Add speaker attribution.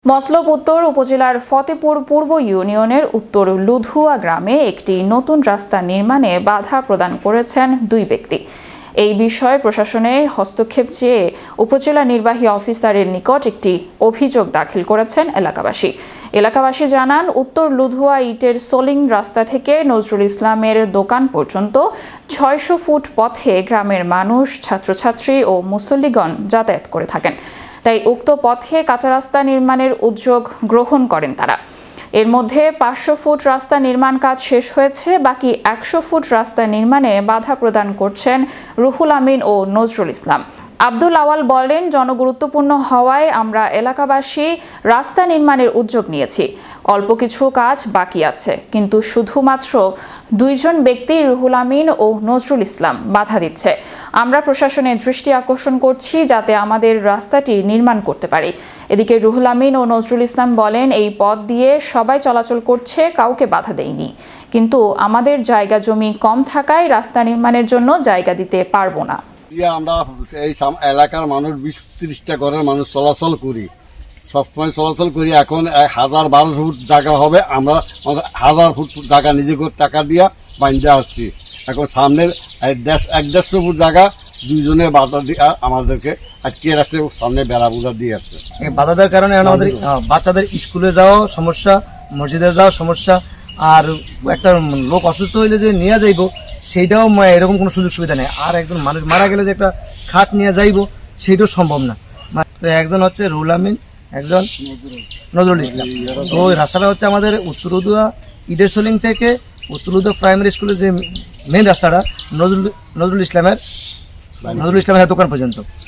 Speaker 1: মতলব উত্তর উপজেলার ফতেপুর পূর্ব ইউনিয়নের উত্তর লুধুয়া গ্রামে একটি নতুন রাস্তা নির্মাণে বাধা প্রদান করেছেন দুই ব্যক্তি। এই বিষয়ে প্রশাসনের হস্তক্ষেপ চেয়ে উপজেলা নির্বাহী অফিসারের নিকট একটি অভিযোগ দাখিল করেছেন এলাকাবাসী জানান, উত্তর লুধুয়া ইটের সোলিং রাস্তা থেকে নজরুল ইসলামের দোকান পর্যন্ত ৬০০ ফুট পথে গ্রামের মানুষ, ছাত্রছাত্রী ও মুসল্লিগণ যাতায়াত করে থাকেন। তাই উক্ত পথে কাঁচা রাস্তা নির্মাণের উদ্যোগ গ্রহণ করেন তারা। এর মধ্যে ৫০০ ফুট রাস্তা নির্মাণ কাজ শেষ হয়েছে, বাকি ১০০ ফুট রাস্তা নির্মাণে বাধা প্রদান করছেন রুহুল আমিন ও নজরুল ইসলাম। আব্দুল আওয়াল বলেন, জনগুরুত্বপূর্ণ হওয়ায় আমরা এলাকাবাসী রাস্তা নির্মাণের উদ্যোগ নিয়েছি। অল্প কিছু কাজ বাকি আছে, কিন্তু শুধুমাত্র দুইজন ব্যক্তি রুহুল আমিন ও নজরুল ইসলাম বাধা দিচ্ছে। আমরা প্রশাসনের দৃষ্টি আকর্ষণ করছি যাতে আমাদের রাস্তাটি নির্মাণ করতে পারি। এদিকে রুহুল আমিন ও নজরুল ইসলাম বলেন, এই পথ দিয়ে সবাই চলাচল করছে, কাউকে বাধা দেয়নি, কিন্তু আমাদের জায়গা জমি কম থাকায় রাস্তা নির্মাণের জন্য জায়গা দিতে পারবো না।
Speaker 2: আমরা এই এলাকার মানুষ ২০-৩০টা ঘরের মানুষ চলাচল করি, সবসময় চলাচল করি। এখন ১০০০-১২০০ ফুট জায়গা হবে, আমরা ১০০০ ফুট জায়গা নিজেকে টাকা দিয়া বাঁধতে আসছি। এখন সামনের ১-১৫০ ফুট জায়গা দুইজনে বাধা দিয়ে আমাদেরকে আটকে রাখছে, সামনে বেড়া বোঝা দিয়ে আসছে।
Speaker 3: বাধা দেওয়ার কারণে আমাদের বাচ্চাদের স্কুলে যাওয়া সমস্যা, মসজিদে যাওয়া সমস্যা, আর একটা লোক অসুস্থ হইলে যে নিয়ে যাইব সেইটাও এরকম কোনো সুযোগ সুবিধা নেই। আর একজন মানুষ মারা গেলে যে একটা খাট নিয়ে যাইব সেইটাও সম্ভব না। একজন হচ্ছে রুহুল আমিন, একজন নজরুল ইসলাম। তো ওই রাস্তাটা হচ্ছে আমাদের উত্তর লুধুয়া ইটের সোলিং থেকে উত্তর লুধুয়া প্রাইমারি স্কুলের যে মেন রাস্তাটা নজরুল ইসলামের দোকান পর্যন্ত।